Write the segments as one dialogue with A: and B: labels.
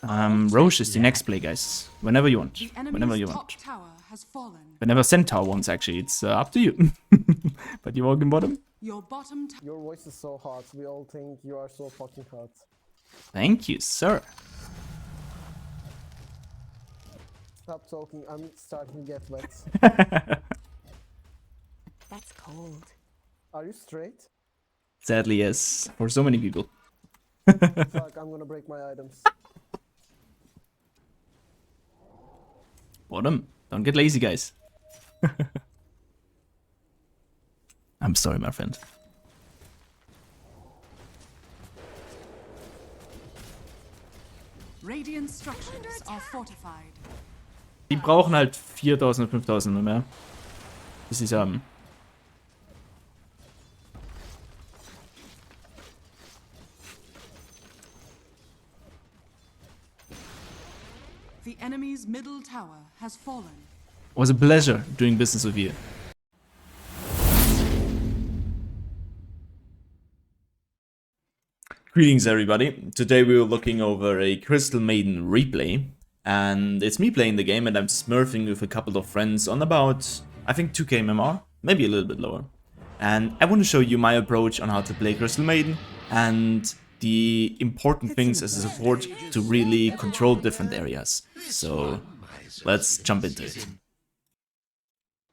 A: Roche is the next play, guys. Whenever you want. Whenever you want. Whenever Centaur wants, actually. It's up to you. But you walk in bottom?
B: Your voice is so hot. We all think you are so fucking hot.
A: Thank you, sir.
B: Stop talking. I'm starting to get wet.
C: That's cold.
B: Are you straight?
A: Sadly, yes. For so many people.
B: Fuck, I'm gonna break my items.
A: Bottom. Don't get lazy, guys. I'm sorry, my friend.
D: Radiant structures are fortified.
A: Die brauchen halt 4000, 5000 oder mehr, bis sie es haben.
D: The enemy's middle tower has fallen.
A: It was a pleasure doing business with you. Greetings, everybody. Today we were looking over a Crystal Maiden replay, and it's me playing the game, and I'm smurfing with a couple of friends on about, I think, 2k MMR, maybe a little bit lower. And I want to show you my approach on how to play Crystal Maiden and the important things as a support to really control different areas. So let's jump into it.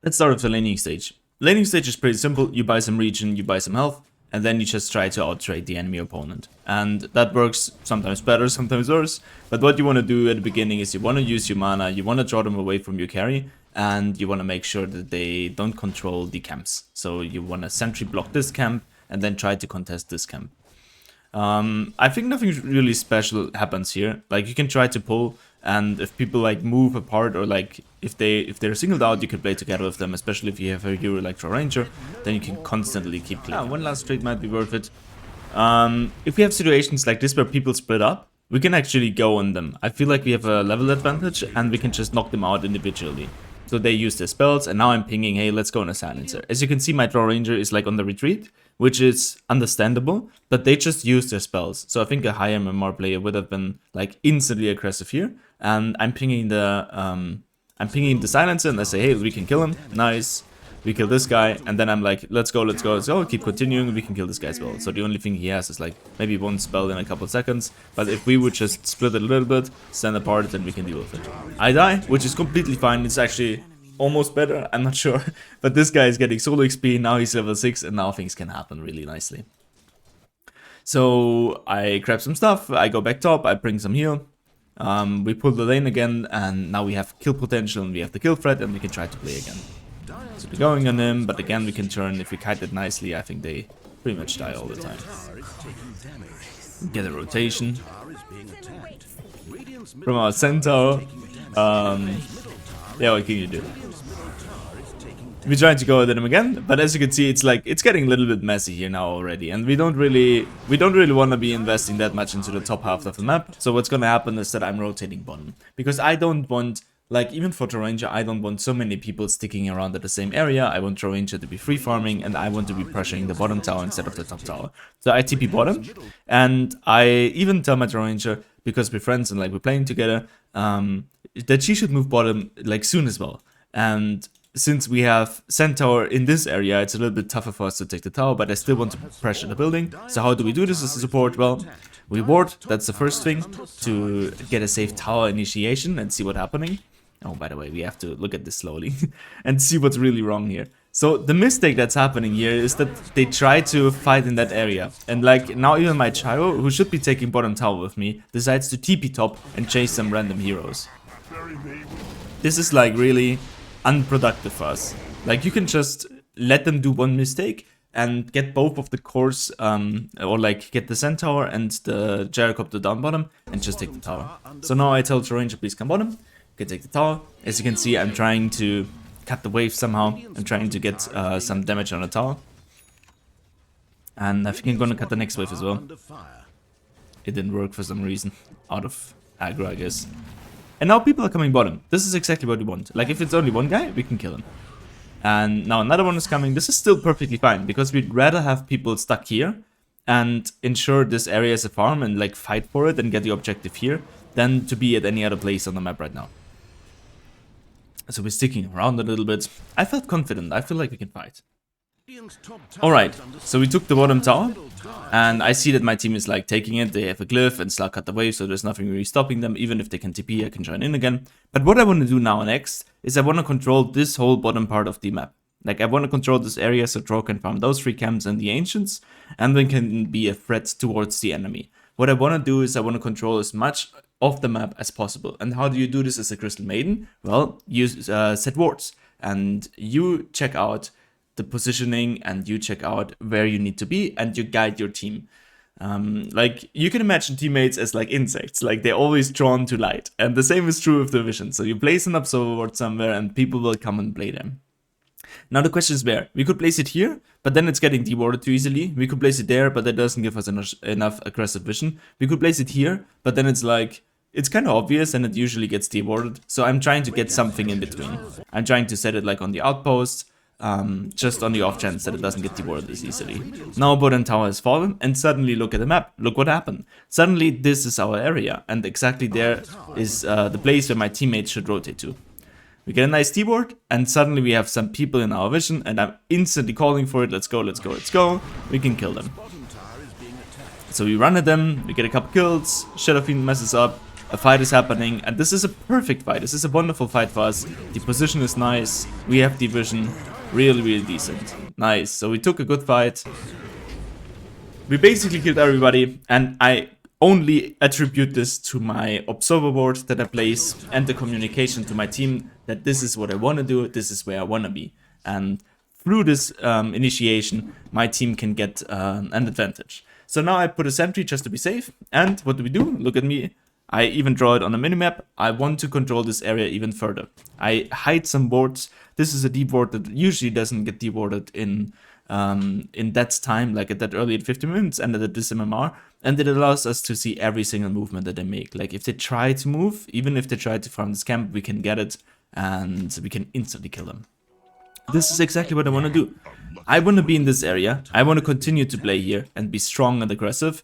A: Let's start with the laning stage. Laning stage is pretty simple. You buy some regen, you buy some health, and then you just try to outtrade the enemy opponent. And that works sometimes better, sometimes worse. But what you want to do at the beginning is you want to use your mana, you want to draw them away from your carry, and you want to make sure that they don't control the camps. So you want to sentry block this camp, and then try to contest this camp. I think nothing really special happens here. Like, you can try to pull, and if people like move apart, or like if they're singled out, you can play together with them, especially if you have a hero like Ranger, then you can constantly keep clicking. One last trade might be worth it. If we have situations like this where people split up, we can actually go on them. I feel like we have a level advantage, and we can just knock them out individually. So they use their spells, and now I'm pinging, hey, let's go on a silencer. As you can see, my Ranger is like on the retreat, which is understandable, but they just use their spells. So I think a higher MMR player would have been like instantly aggressive here. And I'm pinging the silencer, and I say, hey, we can kill him. Nice. We kill this guy, and then I'm like, let's go, let's go, let's go, keep continuing, we can kill this guy as well. So the only thing he has is like maybe one spell in a couple of seconds, but if we would just split it a little bit, stand apart, then we can deal with it. I die, which is completely fine. It's actually almost better, I'm not sure, but this guy is getting solo XP, now he's level 6, and now things can happen really nicely. So I grab some stuff, I go back top, I bring some heal, we pull the lane again, and now we have kill potential, and we have the kill threat, and we can try to play again. So we're going on him, but again we can turn, if we kite it nicely, I think they pretty much die all the time. Get a rotation from our Centaur. Yeah, what can you do? We're trying to go at him again, but as you can see, it's like it's getting a little bit messy here now already, and we don't really want to be investing that much into the top half of the map. So what's gonna happen is that I'm rotating bottom, because I don't want, like, even for Ranger, I don't want so many people sticking around at the same area. I want Ranger to be free farming, and I want to be pressuring the bottom tower instead of the top tower. So I TP bottom, and I even tell my Ranger, because we're friends and like we're playing together, that she should move bottom like soon as well. And since we have Centaur in this area, it's a little bit tougher for us to take the tower, but I still want to pressure the building. So how do we do this as a support? Well, we ward, that's the first thing, to get a safe tower initiation and see what's happening. Oh, by the way, we have to look at this slowly and see what's really wrong here. So the mistake that's happening here is that they try to fight in that area. And like now even my Chiro, who should be taking bottom tower with me, decides to TP top and chase some random heroes. This is like really unproductive for us. Like, you can just let them do one mistake and get both of the cores, or like get the Centaur and the Gyrocopter down bottom and just take the tower. So now I tell Ranger, please come bottom, you can take the tower. As you can see, I'm trying to cut the wave somehow. I'm trying to get some damage on the tower. And I think I'm gonna cut the next wave as well. It didn't work for some reason, out of aggro, I guess. And now people are coming bottom. This is exactly what we want. Like, if it's only one guy, we can kill him. And now another one is coming. This is still perfectly fine, because we'd rather have people stuck here and ensure this area is a farm and like fight for it and get the objective here, than to be at any other place on the map right now. So we're sticking around a little bit. I felt confident. I feel like we can fight. Alright, so we took the bottom tower, and I see that my team is like taking it. They have a glyph and Slug cut the wave, so there's nothing really stopping them. Even if they can TP, I can join in again. But what I want to do now next is I want to control this whole bottom part of the map. Like, I want to control this area so Draw can farm those 3 camps and the Ancients, and then can be a threat towards the enemy. What I want to do is I want to control as much of the map as possible. And how do you do this as a Crystal Maiden? Well, you set wards, and you check out the positioning, and you check out where you need to be, and you guide your team. Like, you can imagine teammates as like insects, like they're always drawn to light, and the same is true with the vision. So you place an observer ward somewhere and people will come and play them. Now the question is where. We could place it here, but then it's getting dewarded too easily. We could place it there, but that doesn't give us enough aggressive vision. We could place it here, but then it's like, it's kind of obvious and it usually gets dewarded. So I'm trying to get something in between. I'm trying to set it like on the outpost, just on the off chance that it doesn't get dewarded as easily. Now bottom tower has fallen, and suddenly look at the map. Look what happened. Suddenly this is our area, and exactly there is the place where my teammates should rotate to. We get a nice T-board, and suddenly we have some people in our vision, and I'm instantly calling for it. Let's go, let's go, let's go. We can kill them. So we run at them, we get a couple kills, Shadow Fiend messes up, a fight is happening, and this is a perfect fight. This is a wonderful fight for us. The position is nice, we have the vision, really, really decent. Nice, so we took a good fight. We basically killed everybody, and I only attribute this to my observer board that I place and the communication to my team that this is what I want to do, this is where I want to be. And through this initiation, my team can get an advantage. So now I put a sentry just to be safe, and what do we do? Look at me. I even draw it on a minimap. I want to control this area even further. I hide some wards. This is a deep ward that usually doesn't get dewarded in that time, like at that early at 50 minutes and at this MMR, and it allows us to see every single movement that they make. Like if they try to move, even if they try to farm this camp, we can get it and we can instantly kill them. This is exactly what I want to do. I want to be in this area. I want to continue to play here and be strong and aggressive.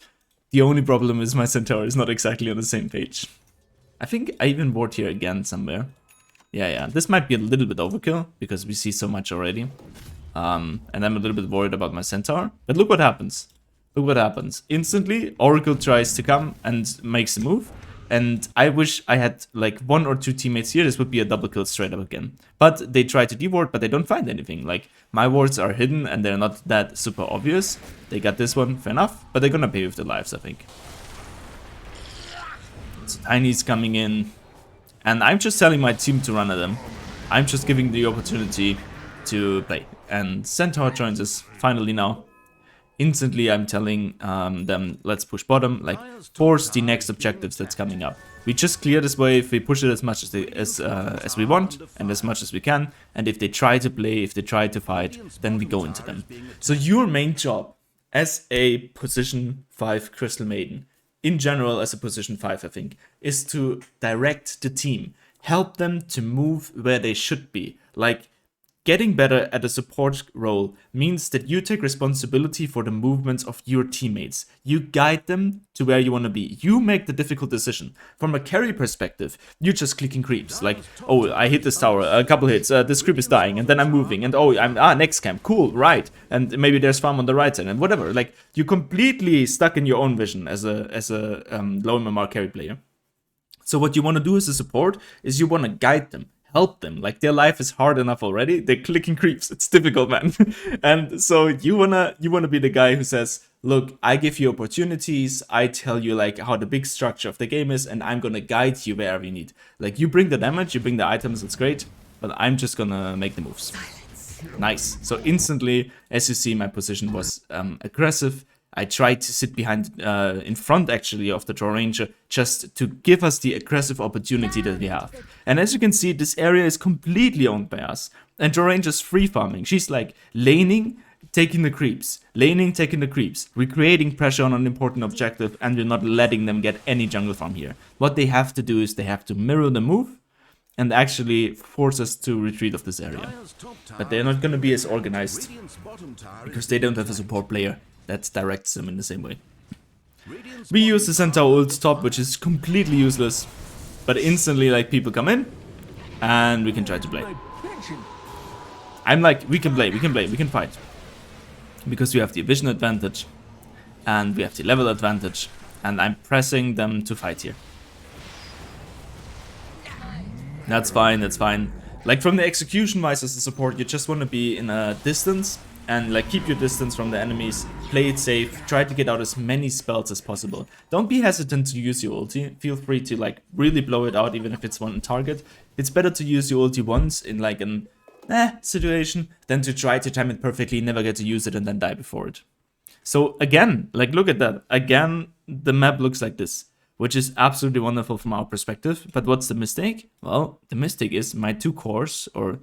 A: The only problem is my Centaur is not exactly on the same page. I think I even ward here again somewhere. Yeah, this might be a little bit overkill because we see so much already. And I'm a little bit worried about my Centaur. But look what happens. Look what happens. Instantly, Oracle tries to come and makes a move. And I wish I had like 1 or 2 teammates here. This would be a double kill straight up again. But they try to deward, but they don't find anything. Like, my wards are hidden and they're not that super obvious. They got this one, fair enough. But they're gonna pay with their lives, I think. So Tiny's coming in. And I'm just telling my team to run at them. I'm just giving the opportunity to play. And Centaur joins us finally now. Instantly I'm telling them, let's push bottom, like force the next objectives that's coming up. We just clear this wave, we push it as much as we want and as much as we can, and if they try to play, if they try to fight, then we go into them. So your main job as a position 5 Crystal Maiden, in general as a position 5 I think, is to direct the team, help them to move where they should be. Like, getting better at a support role means that you take responsibility for the movements of your teammates. You guide them to where you want to be. You make the difficult decision. From a carry perspective, you're just clicking creeps. Like, oh, I hit this tower, a couple hits, this creep is dying, and then I'm moving, and oh, I'm next camp, cool, right. And maybe there's farm on the right side, and whatever. Like, you're completely stuck in your own vision as a low MMR carry player. So what you want to do as a support is you want to guide them. Help them, like their life is hard enough already. They're clicking creeps. It's difficult, man. And so you wanna be the guy who says, look, I give you opportunities. I tell you like how the big structure of the game is, and I'm gonna guide you wherever you need. Like you bring the damage, you bring the items, it's great, but I'm just gonna make the moves. Nice. So instantly, as you see, my position was aggressive. I tried to sit behind, in front actually of the Draw Ranger, just to give us the aggressive opportunity that we have. And as you can see, this area is completely owned by us. And Draw Ranger's free farming. She's like laning, taking the creeps. Laning, taking the creeps. We're creating pressure on an important objective, and we're not letting them get any jungle farm here. What they have to do is they have to mirror the move and actually force us to retreat of this area. But they're not going to be as organized because they don't have a support player that directs them in the same way. We use the Centaur ult top, which is completely useless, but instantly like people come in, and we can try to play. I'm like, we can play, we can fight. Because we have the vision advantage, and we have the level advantage, and I'm pressing them to fight here. That's fine, that's fine. Like from the execution wise as a support, you just want to be in a distance, and like keep your distance from the enemies, play it safe, try to get out as many spells as possible. Don't be hesitant to use your ulti, feel free to like really blow it out even if it's one target. It's better to use your ulti once in like an situation than to try to time it perfectly, never get to use it and then die before it. So again, like look at that, again the map looks like this, which is absolutely wonderful from our perspective. But what's the mistake? Well, the mistake is my two cores, or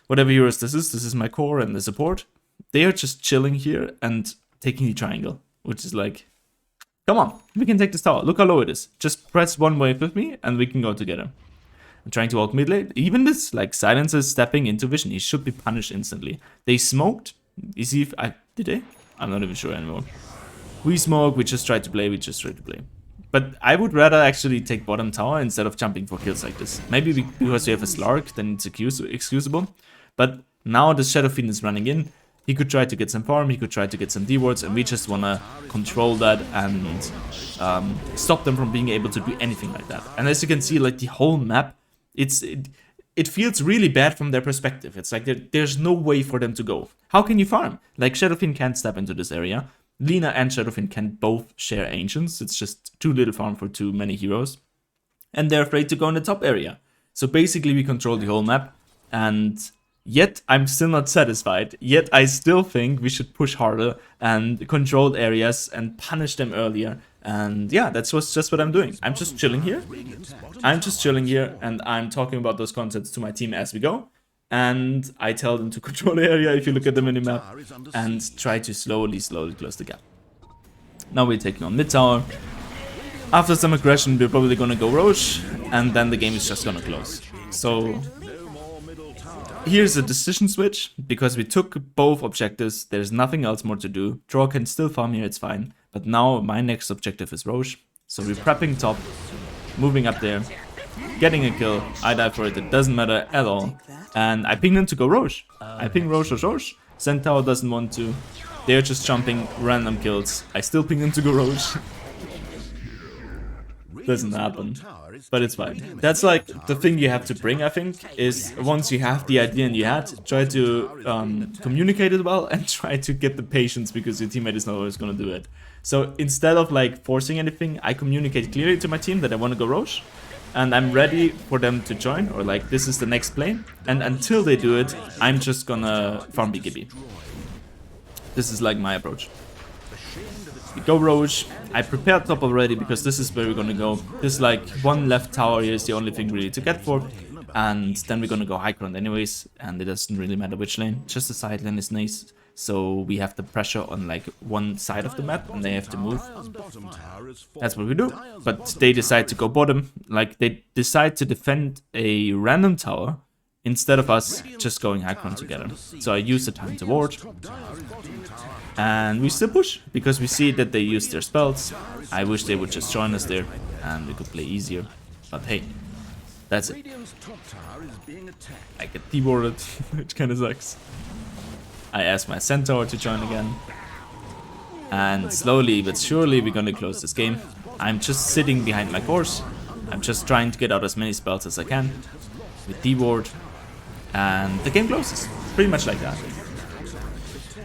A: whatever heroes this is my core and the support. They are just chilling here and taking the triangle, which is like, come on, we can take this tower. Look how low it is. Just press one wave with me and we can go together. I'm trying to walk mid lane. Even this, like, Silence is stepping into vision. He should be punished instantly. They smoked. You see if did they? I'm not even sure anymore. We smoke, we just try to play, But I would rather actually take bottom tower instead of jumping for kills like this. Maybe because we have a Slark, then it's excusable. But now the Shadow Fiend is running in. He could try to get some farm, he could try to get some D-wards, and we just wanna control that and stop them from being able to do anything like that. And as you can see, like the whole map, it feels really bad from their perspective. It's like there's no way for them to go. How can you farm? Like Shadowfiend can't step into this area. Lina and Shadowfiend can both share ancients. It's just too little farm for too many heroes. And they're afraid to go in the top area. So basically we control the whole map, and yet I'm still not satisfied. Yet I still think we should push harder and control areas and punish them earlier. And yeah, that's just what I'm doing. I'm just chilling here. And I'm talking about those concepts to my team as we go. And I tell them to control the area if you look at the minimap, and try to slowly close the gap. Now we're taking on mid tower. After some aggression, we're probably gonna go Roche, and then the game is just gonna close. So here's a decision switch, because we took both objectives. There's nothing else more to do. Draw can still farm here, it's fine. But now my next objective is Roche. So we're prepping top, moving up there, getting a kill. I die for it, it doesn't matter at all. And I ping them to go Roche. I ping Roche. Centaur doesn't want to. They're just jumping random kills. I still ping them to go Roche. Doesn't happen, but it's fine. That's like the thing you have to bring, I think, is once you have the idea in your head, try to communicate it well and try to get the patience, because your teammate is not always gonna do it. So instead of like forcing anything, I communicate clearly to my team that I want to go Roche, and I'm ready for them to join, or like this is the next play, and until they do it, I'm just gonna farm BKB. This is like my approach. We go Roche. I prepared top already because this is where we're gonna go. This like one left tower here is the only thing really to get for. And then we're gonna go high ground anyways, and it doesn't really matter which lane. Just the side lane is nice. So we have the pressure on like one side of the map and they have to move. That's what we do. But they decide to go bottom. Like they decide to defend a random tower instead of us just going high ground together. So I use the time to ward. And we still push, because we see that they use their spells. I wish they would just join us there, and we could play easier. But hey, that's it. I get dewarded, which kinda sucks. I asked my Centaur to join again. And slowly but surely we're gonna close this game. I'm just sitting behind my course. I'm just trying to get out as many spells as I can with deward. And the game closes. Pretty much like that.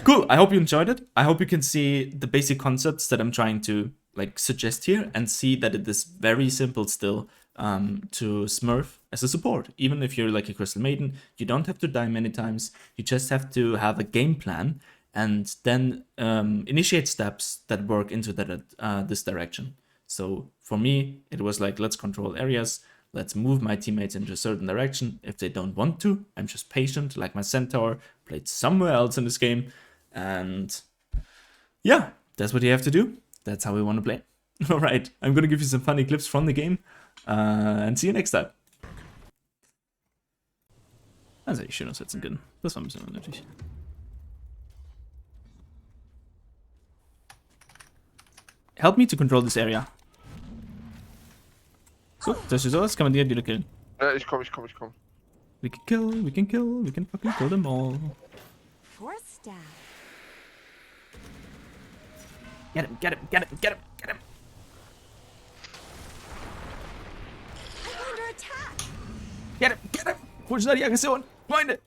A: Cool, I hope you enjoyed it. I hope you can see the basic concepts that I'm trying to like suggest here, and see that it is very simple still to smurf as a support. Even if you're like a Crystal Maiden, you don't have to die many times. You just have to have a game plan and then initiate steps that work into that this direction. So for me, it was like, let's control areas. Let's move my teammates into a certain direction. If they don't want to, I'm just patient, like my Centaur played somewhere else in this game. And yeah, that's what you have to do. That's how we want to play. Alright, I'm gonna give you some funny clips from the game. And see you next time. Also, ich schön aussetzen können. Das war ein bisschen unnötig. help me to control this area. So, das ist so, das kann man direkt wieder killen.
C: Ja, ich komm.
A: We can fucking kill them all.
E: Force staff.
A: Get him.
E: I'm under attack.
A: Get him. Wo ist da die Aggression? Freunde.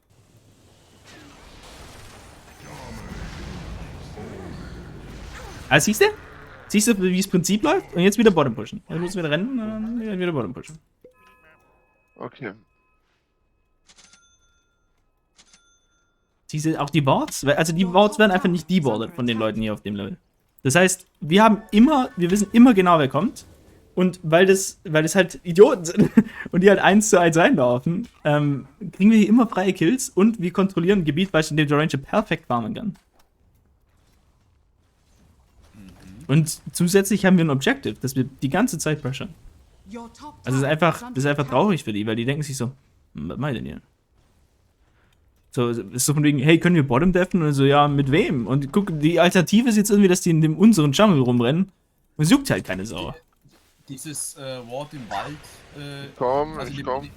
A: Also siehst du, wie das Prinzip läuft? Und jetzt wieder Bottom pushen. Jetzt müssen wir rennen und dann wieder Bottom pushen.
C: Okay.
A: Siehst du, auch die Wards? Also die Wards werden einfach nicht deboardet von den Leuten hier auf dem Level. Das heißt, wir wissen immer genau, wer kommt. Und weil das halt Idioten sind und die halt 1 zu 1 reinlaufen, kriegen wir hier immer freie Kills und wir kontrollieren ein Gebiet, in dem der Ranger perfekt farmen kann. Und zusätzlich haben wir ein Objective, dass wir die ganze Zeit pressure. Also das ist einfach traurig für die, weil die denken sich so, was mache ich denn hier? So, ist so von wegen, hey, können wir Bottom deffen? Und so, ja, mit wem? Und guck, die Alternative ist jetzt irgendwie, dass die in dem unseren Jungle rumrennen. Und es juckt halt keine Sau.
F: Dieses Wort im Wald.
C: Komm,
F: also
C: ich
F: die-
C: komm.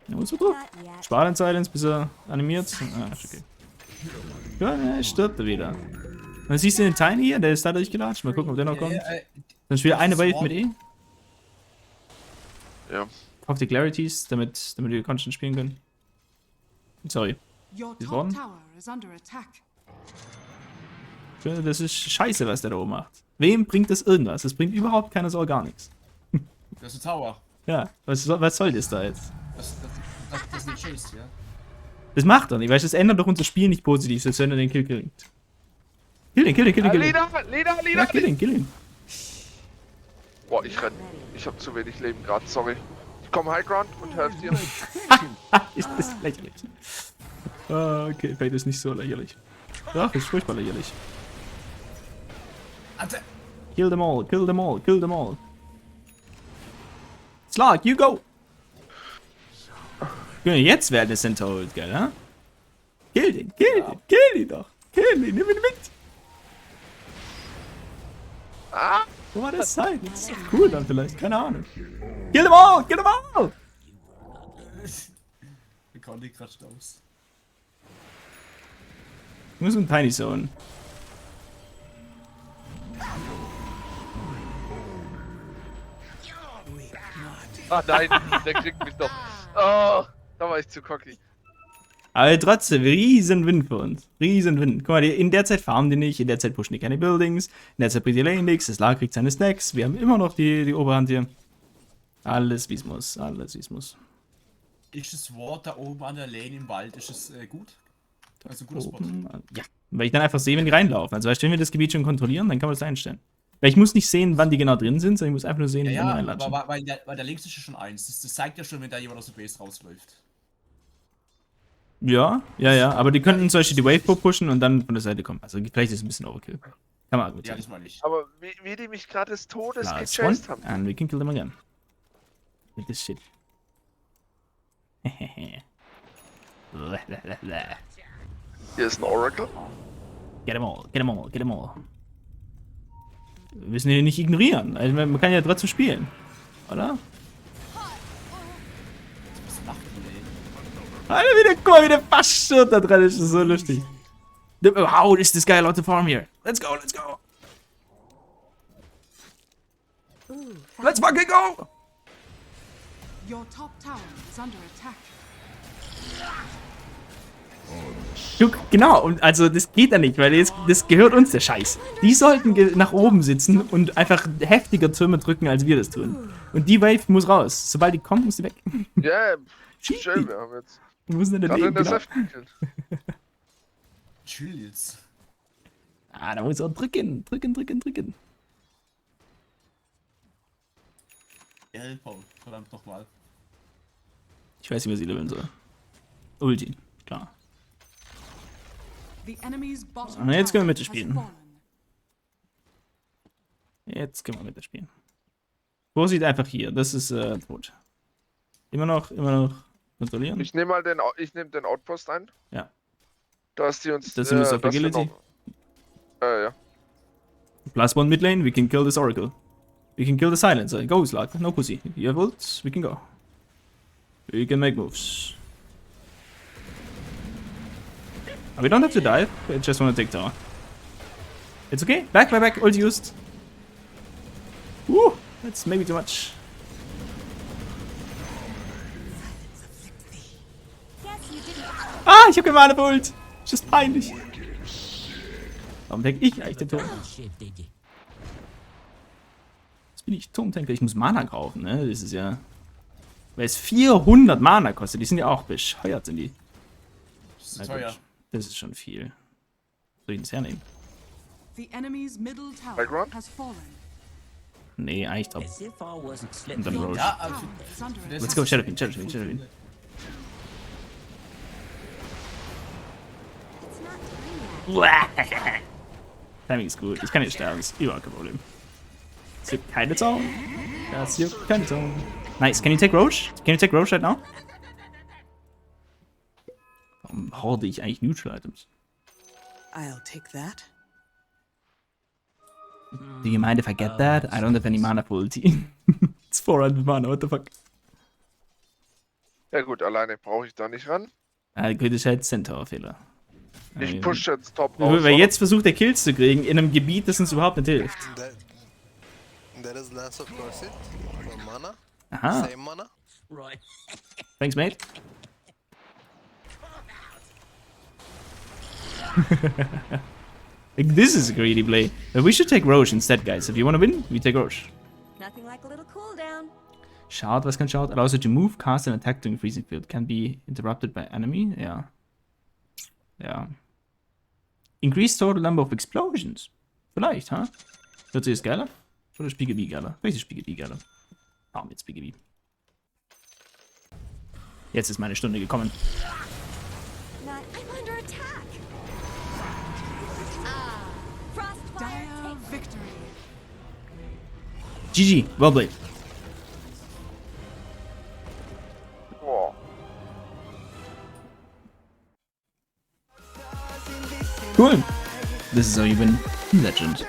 A: Ja, und so drauf.
E: Not yet.
A: Spar den Silence, bis er animiert. Ah, ist okay. Ja, er stirbt er wieder. Und dann siehst du den Tiny hier, der ist da durchgelatscht. Mal gucken, ob der noch kommt. Dann ist wieder eine Wave mit E.
C: Ja.
A: Kauf die Clarities, damit wir Constant spielen können. Sorry.
D: Your
A: He's
D: top
A: one.
D: tower is under attack.
A: Das ist scheiße, was der da oben macht. Wem bringt das irgendwas? Das bringt überhaupt keine Sau gar nichts.
F: Das ist ein Tower.
A: Ja, was soll das da jetzt?
F: Das ist eine Chase, ja.
A: Das macht doch nicht, weil das ändert doch unser Spiel nicht positiv, selbst wenn er den Kill kriegt. Kill ihn. Ja, kill ihn.
C: Boah, ich renn. Ich hab zu wenig Leben gerade, sorry. Ich komm High Ground und helf dir.
A: Ist das lächerlich. Okay, vielleicht ist nicht so lächerlich. Doch, ist furchtbar lächerlich.
F: Alter.
A: Kill them all. Slark, you go! Jetzt werden es Centaurs, gell, ha? Kill den doch! Kill ihn, nimm ihn mit!
C: Ah!
A: Wo war das sein? Das ist doch cool dann vielleicht, keine Ahnung. Kill them all!
F: Der Conny kratscht aus.
A: Wir müssen einen Tiny Zone.
C: Ah nein, der kriegt mich doch. Oh, da war ich zu cocky.
A: Aber trotzdem, riesen Win für uns. Riesen Win. Guck mal, in der Zeit farmen die nicht, in der Zeit pushen die keine Buildings, in der Zeit bringt die Lane nichts, das Lager kriegt seine Stacks, wir haben immer noch die Oberhand hier. Alles wie es muss.
F: Ist das Wort da oben an der Lane im Wald, ist es gut? Also ein guter Spot.
A: Ja, weil ich dann einfach sehe, wenn die reinlaufen. Also weißt du, wenn wir das Gebiet schon kontrollieren, dann kann man das einstellen. Weil ich muss nicht sehen, wann die genau drin sind, sondern ich muss einfach nur sehen,
F: Ja,
A: wann die
F: ja,
A: reinlatschen.
F: aber weil der links ist ja schon eins. Das zeigt ja schon, wenn da jemand aus der Base rausläuft.
A: Ja, aber die könnten zum Beispiel die Wave pushen und dann von der Seite kommen. Also vielleicht ist es ein bisschen Overkill. Kann man
F: Ja,
A: argumentieren.
F: das meine ich.
C: Aber wie die mich gerade des Todes
A: Last
C: gechased
A: one,
C: haben.
A: and we can kill them again. With this shit.
C: Hier ist ein Oracle.
A: Get them all. Wir müssen hier nicht ignorieren. Also man kann ja trotzdem spielen. Oder?
F: Was macht die Lane?
A: Alter, guck mal, wie der fast stirbt da dran. Das ist so lustig. How is this guy allowed to farm here? Let's go.
E: Ooh,
A: Let's fucking go!
D: Your top tower is under attack.
A: Guck, genau, und also das geht ja nicht, weil das gehört uns, der Scheiß. Die sollten nach oben sitzen und einfach heftiger Türme drücken, als wir das tun. Und die Wave muss raus. Sobald die kommt, muss die weg.
C: Ja,
A: Schieß
C: schön,
A: die.
C: wir haben jetzt.
A: Wir müssen in der
C: Gerade
A: Nähe,
C: in der
A: genau.
C: Saft gekillt.
F: Chill jetzt.
A: Ah, da muss er drücken.
F: Paul, verdammt nochmal.
A: Ich weiß nicht, was sie leveln soll. Ulti, klar.
D: The enemy's bottom
A: Und jetzt können wir
D: tower
A: mitspielen.
D: has fallen.
A: Jetzt können wir mitspielen. Vorsicht einfach hier, das ist tot. Immer noch kontrollieren.
C: Ich nehme mal den Outpost ein.
A: Ja.
C: Da ist die uns.
A: Das sind wir auf
C: dass wir
A: Agility.
C: noch- ja.
A: +1 mid lane, we can kill this Oracle. We can kill the Silencer. Go, Slug. No pussy. You have ults, we can go. We can make moves. We don't have to dive, I just want to take tower. It's okay. Back, ult used. Woo! That's maybe too much. Ah, ich hab kein Mana-Ult. Das ist peinlich. Warum denke ich eigentlich den Turm? Jetzt bin ich Turmtanker. Ich muss Mana kaufen, ne? Das ist ja... Weil es 400 Mana kostet. Die sind ja auch bescheuert, sind die.
F: Das ist teuer.
A: Das ist schon viel. Soll ich das hernehmen?
D: The enemy's middle tower
C: Background?
D: has fallen.
A: Nee, eigentlich drauf.
G: As if I wasn't
A: Und
G: slipping.
A: dann Roche.
F: Ja, also
D: It's under
F: für das
A: Let's go, Shadowfiend.
E: It's not time yet.
A: Timing ist gut. Ich kann nicht sterben. Ist überhaupt kein Problem. Das juckt keine Zone. Das juckt keine Zone. Nice. Can you take Roche? Can you take Roche right now? Warum horde ich eigentlich Neutral Items?
H: I'll take that.
A: Do you mind if I get that? I don't have any mana for ulti. It's 400 Mana, what the fuck?
C: Ja gut, alleine brauche ich da nicht ran.
A: Kritischer Centaur-Fehler.
C: Ich push jetzt top raus.
A: Weil
C: oder?
A: jetzt versucht er Kills zu kriegen in einem Gebiet, das uns überhaupt nicht hilft.
I: There is Lance of Corset for mana.
A: Aha.
I: Same mana.
G: Right.
A: Thanks, mate. Like, this is a greedy play. But we should take Roche instead, guys. If you want to win, we take Roche.
E: Nothing like a little cooldown.
A: Shard, was kann Shard? Allows you to move, cast, and attack during freezing field. Can be interrupted by enemy. Ja. Ja. Increase total number of explosions. Vielleicht, ha? Hört sich das geiler? Oder Spiegel B geiler? Welches Spiegel B geiler? Warum jetzt Spiegel B? Jetzt ist meine Stunde gekommen.
E: Not, I'm under attack. Ah, Frostfire
D: Dire
E: takes
D: victory.
A: GG, well played.
C: Boah.
A: Cool. This is how you win Legend.